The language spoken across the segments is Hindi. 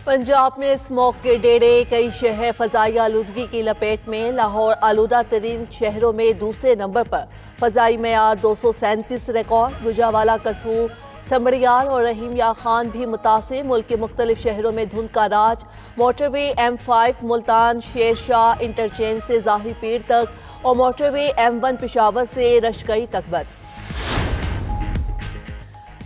पंजाब में स्मॉग के डेरे, कई शहर फजाई आलूदगी की लपेट में। लाहौर आलूदा तरीन शहरों में दूसरे नंबर पर, फजाई मेयार 237 रिकॉर्ड। गुजरावाला, कसूर, समड़ियाल और रहीम या खान भी मुतासिर। मुल्क के मुख्तलिफ शहरों में धुंध का राज। Motorway M5 Multan Shershah interchange से जाहिर पीर तक और मोटरवे M1 पिशावर से रशकई तक बंद।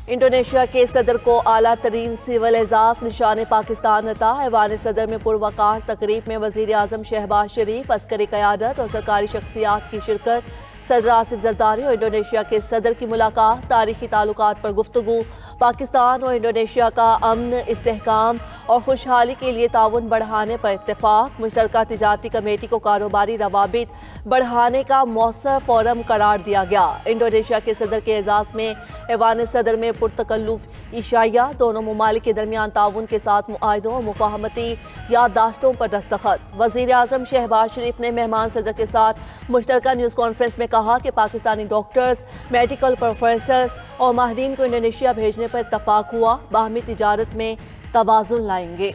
इंडोनेशिया के सदर को आला तरीन सिविल एजाज निशान पाकिस्तान अता। ऐवान सदर में पुरवकार तकरीब में वजीर आजम शहबाज शरीफ, अस्करी क़यादत और सरकारी शख्सियात की शिरकत। सदर आसिफ जरदारी और इंडोनेशिया के सदर की मुलाकात। तारीखी ताल्लुकात पर गुफ्तगू। पाकिस्तान और इंडोनेशिया का अमन, इस्तेहकाम और खुशहाली के लिए ताउन बढ़ाने पर इत्तेफाक। मुश्तरका तिजारती कमेटी को कारोबारी रवाबित बढ़ाने का मौसर फोरम करार दिया गया। इंडोनेशिया के सदर के एजाज में ऐवान सदर में पुरतकल्लुफ इशाया। दोनों ममालिक के दरमियान ताउन के साथ मुआहदों और मुफाहमती याददाश्तों पर दस्तखत। वजीर आजम शहबाज शरीफ ने मेहमान सदर के साथ मुश्तरका न्यूज़ कॉन्फ्रेंस में कहा कि पाकिस्तानी डॉक्टर्स, मेडिकल प्रोफेसर्स और माहिरीन को इंडोनेशिया भेजने पर इत्तफाक हुआ। बाहमी तिजारत में तवाज़ुन लाएंगे।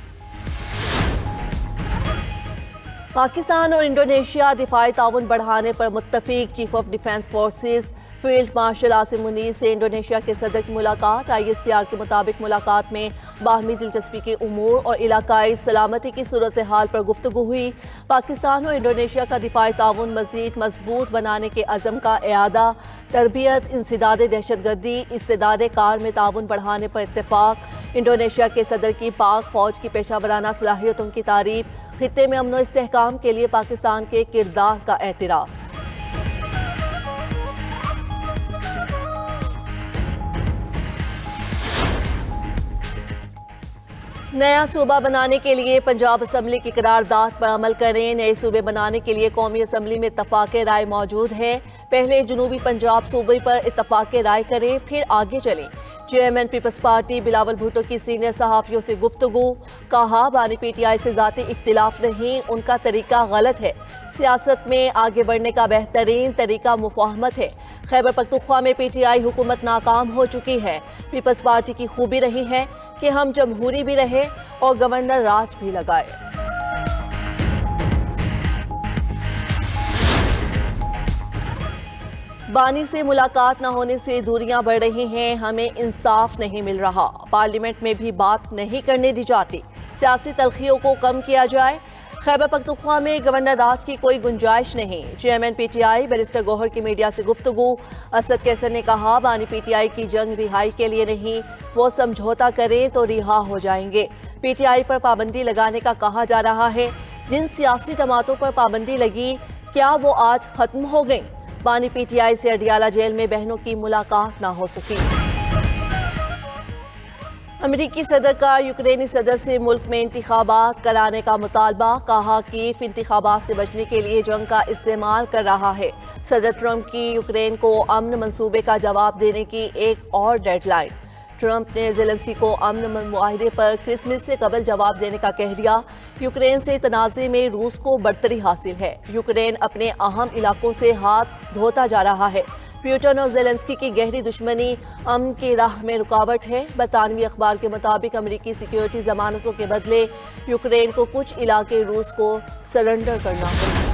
पाकिस्तान और इंडोनेशिया दिफाई ताउन बढ़ाने पर मुत्तफिक। Chief of defence forces field marshal Asim Munir से इंडोनेशिया के सदर की मुलाकात। ISPR के मुताबिक मुलाकात में बाहमी दिलचस्पी के उमूर और इलाकाई सलामती की सूरत हाल पर गुफ्तगू हुई। पाकिस्तान और इंडोनेशिया का दिफाई ताउन मजीद मजबूत बनाने के अज़म का इआदा। तरबियत, इंसदाद दहशतगर्दी, इस्तेदाद कार में ताउन बढ़ाने पर इत्तेफाक। इंडोनेशिया के सदर की पाक फौज की पेशावराना सलाहियतों की तारीफ। खित्ते में अमन और इस्तेहकाम के लिए पाकिस्तान के किरदार का एतराफ़। नया सूबा बनाने के लिए पंजाब असम्बली की करारदाद पर अमल करें। नए सूबे बनाने के लिए कौमी असम्बली में इत्तफाक़ राय मौजूद है। पहले जनूबी पंजाब सूबे पर इत्तफाक़ राय करें, फिर आगे चलें। चेयरमैन पीपल्स पार्टी बिलावल भुट्टो की सीनियर सहाफ़ियों से गुफ्तगू। कहा, बानी PTI से ज़ाती इख्तिलाफ नहीं, उनका तरीका गलत है। सियासत में आगे बढ़ने का बेहतरीन तरीका मुफाहमत है। खैबर पख्तूनख्वा में PTI हुकूमत नाकाम हो चुकी है। पीपल्स पार्टी की खूबी रही है कि हम जमहूरी भी रहे और गवर्नर राज भी लगाए। बानी से मुलाकात न होने से दूरियां बढ़ रही हैं। हमें इंसाफ नहीं मिल रहा। पार्लियामेंट में भी बात नहीं करने दी जाती। सियासी तलखियों को कम किया जाए। खैबर पख्तूनख्वा में गवर्नर राज की कोई गुंजाइश नहीं। चेयरमैन PTI बैरिस्टर गौहर की मीडिया से गुफ्तगू। असद कैसर ने कहा, बानी PTI की जंग रिहाई के लिए नहीं, वो समझौता करें तो रिहा हो जाएंगे। PTI पर पाबंदी लगाने का कहा जा रहा है। जिन सियासी जमातों पर पाबंदी लगी, क्या वो आज खत्म हो गई? बानी PTI से अडियाला जेल में बहनों की मुलाकात ना हो सकी। अमेरिकी सदर का यूक्रेनी सदर से मुल्क में इंतखाबात कराने का मुतालबा। कहा कि इंतखाबात से बचने के लिए जंग का इस्तेमाल कर रहा है। सदर ट्रंप की यूक्रेन को अमन मंसूबे का जवाब देने की एक और डेडलाइन। ट्रंप ने ज़ेलेंस्की को अमन मुआहदे पर क्रिसमस से कबल जवाब देने का कह दिया। यूक्रेन से तनाज़े में रूस को बढ़तरी हासिल है। यूक्रेन अपने अहम इलाकों से हाथ धोता जा रहा है। पुतिन और ज़ेलेंस्की की गहरी दुश्मनी अमन की राह में रुकावट है। बरतानवी अखबार के मुताबिक अमरीकी सिक्योरिटी जमानतों के बदले यूक्रेन को कुछ इलाके रूस को सरेंडर करना होगा।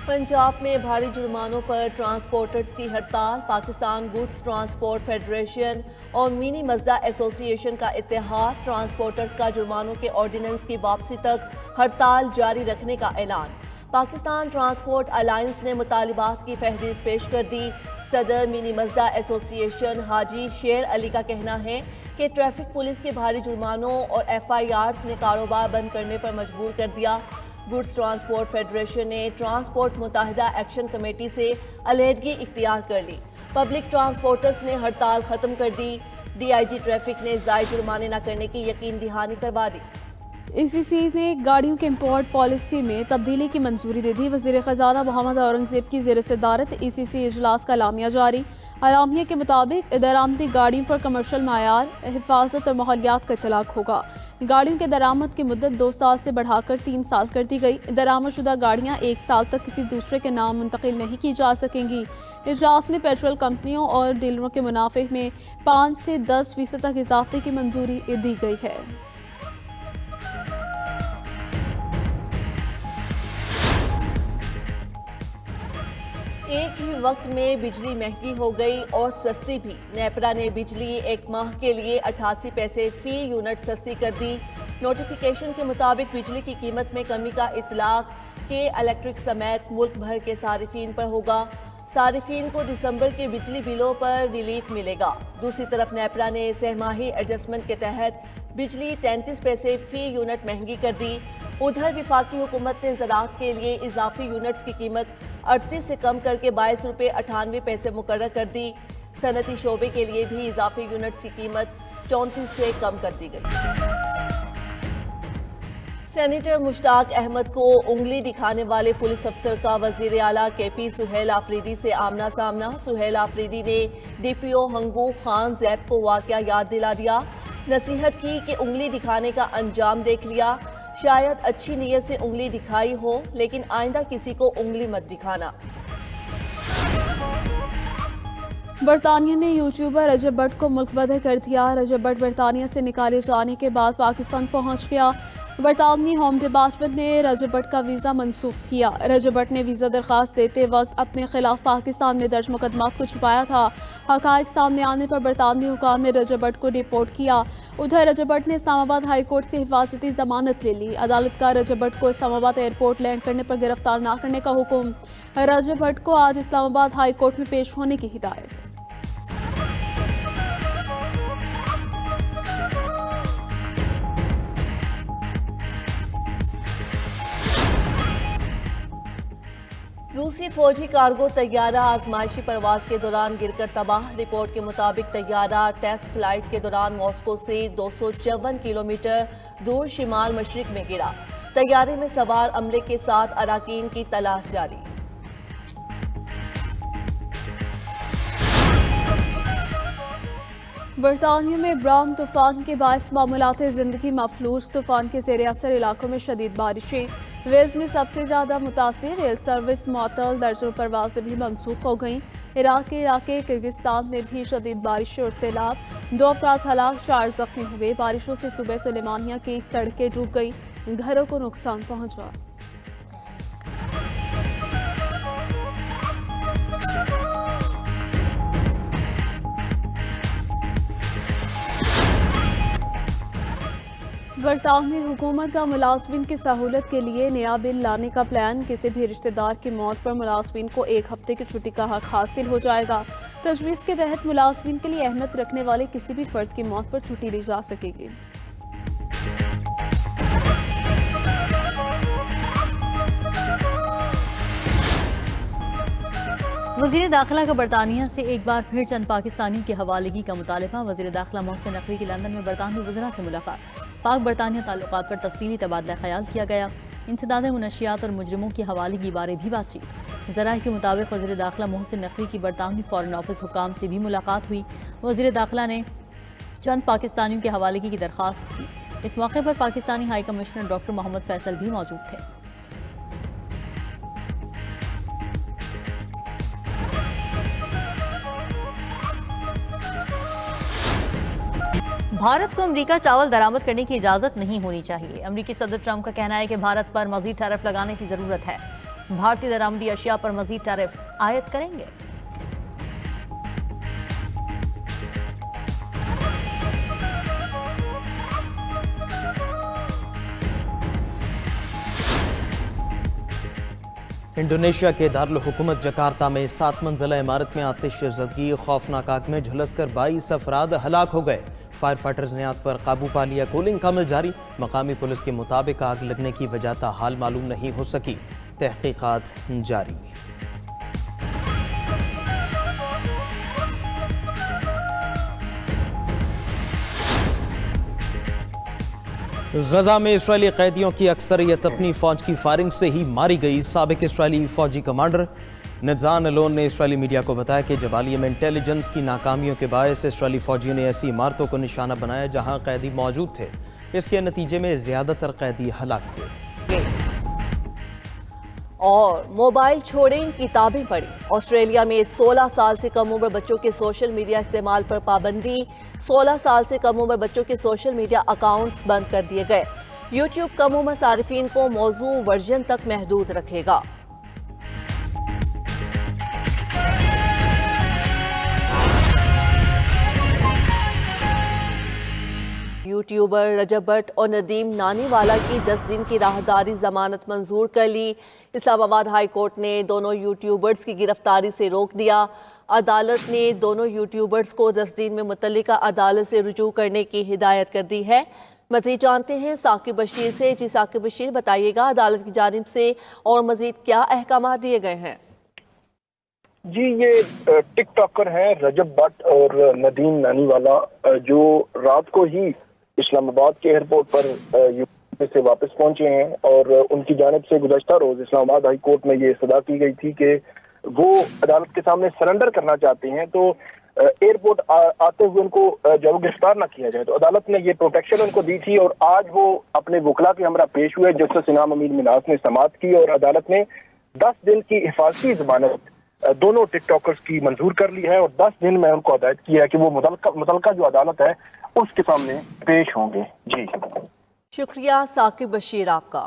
पंजाब में भारी जुर्मानों पर ट्रांसपोर्टर्स की हड़ताल। पाकिस्तान गुड्स ट्रांसपोर्ट फेडरेशन और मिनी मजदा एसोसिएशन का इत्तेहाद। ट्रांसपोर्टर्स का जुर्मानों के ऑर्डिनेंस की वापसी तक हड़ताल जारी रखने का ऐलान। पाकिस्तान ट्रांसपोर्ट अलायंस ने मुतालिबात की फहरिस्त पेश कर दी। सदर मिनी मजदा एसोसिएशन हाजी शेर अली का कहना है कि ट्रैफिक पुलिस के भारी जुर्मानों और FIRs ने कारोबार बंद करने पर मजबूर कर दिया। गुड्स ट्रांसपोर्ट फेडरेशन ने ट्रांसपोर्ट मुताहिदा एक्शन कमेटी से अलहदगी इख्तियार कर ली। पब्लिक ट्रांसपोर्टर्स ने हड़ताल खत्म कर दी। DIG ट्रैफिक ने ज़ायद जुर्माने न करने की यकीन दहानी करवा दी। ईसीसी ने गाड़ियों के इंपोर्ट पॉलिसी में तब्दीली की मंजूरी दे दी। वज़ीर ख़जाना मोहम्मद औरंगज़ेब की ज़ेर सदारत ईसीसी इजलास का अलामिया जारी। अलामिया के मुताबिक दरामदी गाड़ियों पर कमर्शल मायार, हिफाजत और माहौलियात का इतलाक होगा। गाड़ियों के दरामद की मुद्दत 2 साल से बढ़ाकर 3 साल कर दी गई। दरामदशुदा गाड़ियाँ 1 साल तक किसी दूसरे के नाम मुंतकिल नहीं की जा सकेंगी। इजलास में पेट्रोल कंपनियों और डीलरों के मुनाफे में 5 से 10% तक इजाफे की मंजूरी दी गई है। एक ही वक्त में बिजली महंगी हो गई और सस्ती भी। नेपरा ने बिजली एक माह के लिए 88 पैसे फी यूनिट सस्ती कर दी। नोटिफिकेशन के मुताबिक बिजली की कीमत में कमी का इतलाक के इलेक्ट्रिक समेत मुल्क भर के सारिफीन पर होगा। सारिफीन को दिसंबर के बिजली बिलों पर रिलीफ मिलेगा। दूसरी तरफ नेपरा ने सहमाही एडजस्टमेंट के तहत बिजली 33 पैसे फी यूनिट महंगी कर दी। उधर विफाकी हुकूमत ने ज़राअत के लिए इजाफी यूनिट्स की कीमत 38 से कम करके 22 रुपये 98 पैसे मुकर्रर कर दी। सनती शोबे के लिए भी इजाफी यूनिट्स की कीमत 34 से कम कर दी गई। सेनेटर मुश्ताक अहमद को उंगली दिखाने वाले पुलिस अफसर का वजीर आला केपी सुहेल आफरीदी से आमना सामना। सुहेल आफरीदी ने डीपीओ हंगू खान जैब को वाकया याद दिला दिया। नसीहत की कि उंगली दिखाने का अंजाम देख लिया। शायद अच्छी नीयत से उंगली दिखाई हो, लेकिन आइंदा किसी को उंगली मत दिखाना। बरतानिया ने यूट्यूबर रजब भट्ट को मुल्क बदर कर दिया। रजब भट्ट बरतानिया से निकाले जाने के बाद पाकिस्तान पहुंच गया। बरतानवी होम डिपार्टमेंट ने रजब भट्ट का वीज़ा मनसूख किया। रजब भट्ट ने वीज़ा दरख्वास्त देते वक्त अपने खिलाफ पाकिस्तान में दर्ज मुकदमात को छुपाया था। हकायक सामने आने पर बरतानवी हुकाम ने रजब भट्ट को डिपोर्ट किया। उधर रजब भट्ट ने इस्लामाबाद हाई कोर्ट से हिफाजती जमानत ले ली। अदालत का रजब भट्ट को इस्लामाबाद एयरपोर्ट लैंड करने पर गिरफ्तार न करने का हुक्म। रजब भट्ट को आज इस्लामाबाद हाई कोर्ट में पेश होने की हिदायत। रूसी फौजी कार्गो तैयारा आजमाइशी परवाज के दौरान गिरकर तबाह। रिपोर्ट के मुताबिक तैयारा टेस्ट फ्लाइट के दौरान मॉस्को से 254 किलोमीटर दूर शिमाल मशरिक में गिरा। तैयारे में सवार अमले के साथ अराकीन की तलाश जारी। बरतानिया में ब्राउन तूफान के बायस मामूलात ज़िंदगी मफलूज। तूफान के ज़ेर असर इलाकों में शदीद बारिशें। वेल्स में सबसे ज़्यादा मुतासिर रेल सर्विस मअतल, दर्जनों परवाजें भी मनसूख हो गईं। इराक के इलाके किर्गिस्तान में भी शदीद बारिशें और सैलाब। 2 अफराद हलाक, 4 जख्मी हो गए। बारिशों से सुबह सुलेमानिया की सड़कें डूब गई, घरों को नुकसान पहुंचा। बरतानवी हुकूमत का मुलाजमिन की सहूलत के लिए नया बिल लाने का प्लान। किसी भी रिश्तेदार की मौत पर मुलाजमिन को 1 हफ्ते की छुट्टी का हक हासिल हो जाएगा। तजवीज़ के तहत मुलाजमिन के लिए अहमियत रखने वाले किसी भी फर्द की मौत पर छुट्टी ली जा सकेगी। वज़ीर दाखिला का बरतानिया से एक बार फिर चंद पाकिस्तानियों की हवालगी का मुतालबा। वज़ीर दाखिला मोहसिन नकवी की लंदन में बरतानवी वज़रा से मुलाकात। पाक बरतानिया ताल्लुकात पर तफसीली तबादला ख्याल किया गया। इंसदाद मुनशियात और मुजरिमों की हवालगी बारे भी बातचीत। ज़राए के मुताबिक वज़ीर दाखिला मोहसिन नकवी की बरतानवी फ़ॉरेन ऑफिस हुकाम से भी मुलाकात हुई। वज़ीर दाखिला ने चंद पाकिस्तानियों की हवालगी की दरख्वास्त की। इस मौके पर Pakistani high commissioner doctor Mohammad Faisal भी मौजूद थे। भारत को अमेरिका चावल दरामद करने की इजाजत नहीं होनी चाहिए। अमेरिकी सदर ट्रंप का कहना है कि भारत पर मजीद टैरिफ लगाने की जरूरत है। भारतीय दरामदी अशिया पर मजीद टैरिफ आयद करेंगे। इंडोनेशिया के दारुल हुकूमत जकार्ता में 7 मंजिला इमारत में आतिश ज़दगी। खौफनाक आग में झुलसकर 22 अफराद हलाक हो गए। फायर फाइटर्स ने आग पर काबू पा लिया। कूलिंग का अमल जारी। मकामी पुलिस के मुताबिक आग लगने की वजह ताहाल मालूम नहीं हो सकी। तहकीकात जारी। गजा में इसराइली कैदियों की अक्सरियत अपनी फौज की फायरिंग से ही मारी गई। साबिक इसराइली फौजी कमांडर निज़ान अलोन ने इसराइली मीडिया को बताया कि जबालिया में इंटेलिजेंस की नाकामियों के बायस इसराइली फौजियों ने ऐसी इमारतों को निशाना बनाया जहां कैदी मौजूद थे। इसके नतीजे में ज़्यादातर कैदी हलाक हुए। और मोबाइल छोड़ें, किताबें पढ़ें। ऑस्ट्रेलिया में 16 साल से कम उम्र बच्चों के सोशल मीडिया इस्तेमाल पर पाबंदी। 16 साल से कम उम्र बच्चों के सोशल मीडिया अकाउंट्स बंद कर दिए गए। यूट्यूब कम उम्र सारिफीन को मौजू वर्जन तक महदूद रखेगा। यूट्यूबर रजब भट्ट और नदीम नानीवाला की 10 दिन की राहदारी जमानत मंजूर कर ली। इस्लामाबाद हाई कोर्ट ने दोनों यूट्यूबर्स की गिरफ्तारी से रोक दिया। अदालत ने दोनों यूट्यूबर्स को 10 दिन में मुतल्लिका अदालत से रुजू करने की हिदायत कर दी है। मज़ीद जानते हैं साकिब बशीर से। जी साकिब बशीर, बताइएगा अदालत की जानिब से और मज़ीद क्या अहकाम दिए गए हैं? जी, ये टिकटॉकर हैं रजब भट्ट और नदीम नानीवाला, जो रात को ही इस्लामाबाद के एयरपोर्ट पर यूपी से वापस पहुंचे हैं और उनकी जानिब से गुज़श्ता रोज इस्लामाबाद हाई कोर्ट में ये सदा की गई थी कि वो अदालत के सामने सरेंडर करना चाहते हैं, तो एयरपोर्ट आते हुए उनको जब गिरफ्तार ना किया जाए। तो अदालत ने ये प्रोटेक्शन उनको दी थी और आज वो अपने वकला के हमरा पेश हुए। जस्टिस इनाम अमीर मिनास ने समाअत की और अदालत ने 10 दिन की हिफाजती जमानत दोनों टिकटॉकर्स की मंजूर कर ली है और 10 दिन में उनको हदायत किया है कि वो मुतलका जो अदालत है उसके सामने पेश होंगे। जी शुक्रिया साकिब बशीर आपका।